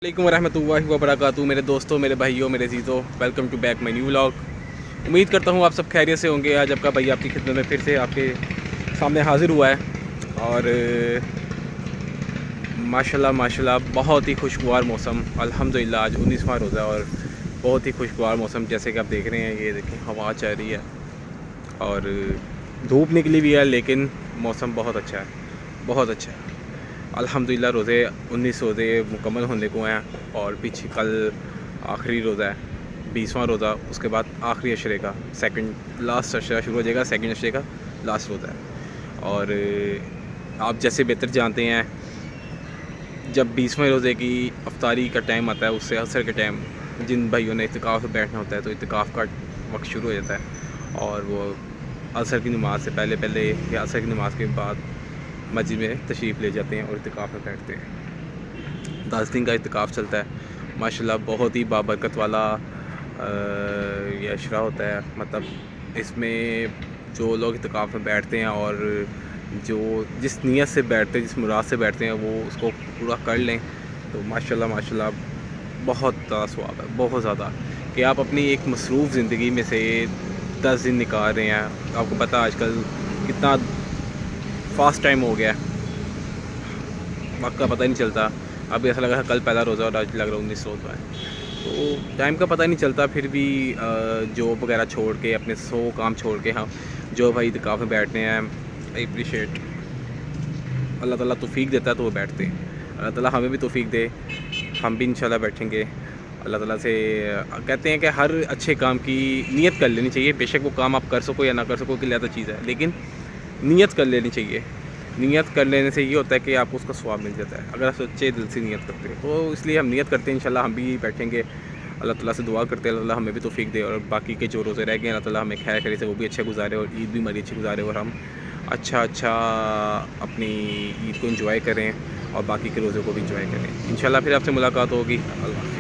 السلام ورحمۃ اللہ وبرکاتہ میرے دوستوں، میرے بھائیوں، میرے عزیزوں، welcome to back my new vlog. امید کرتا ہوں آپ سب خیریت سے ہوں گے۔ آج آپ کا بھائی آپ کی خدمت میں پھر سے آپ کے سامنے حاضر ہوا ہے، اور ماشاءاللہ بہت ہی خوشگوار موسم۔ الحمدللہ آج 19واں روزہ اور بہت ہی خوشگوار موسم، جیسے کہ آپ دیکھ رہے ہیں۔ یہ دیکھیں ہوا چل رہی ہے اور دھوپ نکلی بھی ہے، لیکن موسم بہت اچھا ہے، بہت اچھا ہے الحمدللہ۔ 19 روزے مکمل ہونے کو ہیں، اور پیچھے کل آخری روزہ ہے، 20واں روزہ۔ اس کے بعد آخری عشرے کا لاسٹ عشرہ شروع ہو جائے گا، سیکنڈ عشرے کا لاسٹ روزہ ہے۔ اور آپ جیسے بہتر جانتے ہیں، جب 20ویں روزے کی افطاری کا ٹائم آتا ہے، اس سے عصر کے ٹائم جن بھائیوں نے اعتکاف میں بیٹھنا ہوتا ہے، تو اعتکاف کا وقت شروع ہو جاتا ہے، اور وہ عصر کی نماز سے پہلے یا عصر کی نماز کے بعد مسجد میں تشریف لے جاتے ہیں اور اعتکاف میں بیٹھتے ہیں۔ 10 دن کا اعتکاف چلتا ہے ماشاءاللہ۔ بہت ہی بابرکت والا یہ عشرہ ہوتا ہے، مطلب اس میں جو لوگ اعتکاف میں بیٹھتے ہیں اور جو جس نیت سے بیٹھتے ہیں، جس مراد سے بیٹھتے ہیں، وہ اس کو پورا کر لیں، تو ماشاءاللہ بہت زیادہ ثواب ہے، بہت زیادہ، کہ آپ اپنی ایک مصروف زندگی میں سے 10 دن نکال رہے ہیں۔ آپ کو پتہ آج کل کتنا فاسٹ ٹائم ہو گیا ہے، وقت کا پتہ ہی نہیں چلتا۔ اب ایسا لگ رہا ہے کل پہلا روزہ اور آج لگ رہا ہے 19 روزہ ہے، تو ٹائم کا پتہ نہیں چلتا۔ پھر بھی جاب وغیرہ چھوڑ کے، اپنے 100 کام چھوڑ کے، ہم جو بھائی اعتکاف میں بیٹھتے ہیں، آئی اپریشیٹ۔ اللہ تعالیٰ توفیق دیتا ہے تو وہ بیٹھتے ہیں۔ اللہ تعالیٰ ہمیں بھی توفیق دے، ہم بھی انشاءاللہ بیٹھیں گے۔ اللہ تعالیٰ سے کہتے ہیں کہ ہر اچھے کام کی نیت کر لینی چاہیے، بے شک وہ کام آپ کر سکو یا نہ کر سکو، کہ لہذا چیز ہے، لیکن نیت کر لینی چاہیے۔ نیت کر لینے سے یہ ہوتا ہے کہ آپ کو اس کا ثواب مل جاتا ہے، اگر آپ سچے دل سے نیت کرتے ہیں۔ تو اس لیے ہم نیت کرتے ہیں، انشاءاللہ ہم بھی بیٹھیں گے۔ اللہ تعالیٰ سے دعا کرتے ہیں اللہ تعالیٰ ہمیں بھی توفیق دے، اور باقی کے جو روزے رہ گئے ہیں اللہ تعالیٰ ہمیں خیر خیریت سے وہ بھی اچھے گزارے، اور عید بھی ہماری اچھی گزارے، اور ہم اچھا اپنی عید کو انجوائے کریں، اور باقی کے روزوں کو بھی انجوائے کریں۔ انشاءاللہ پھر آپ سے ملاقات ہوگی۔ اللہ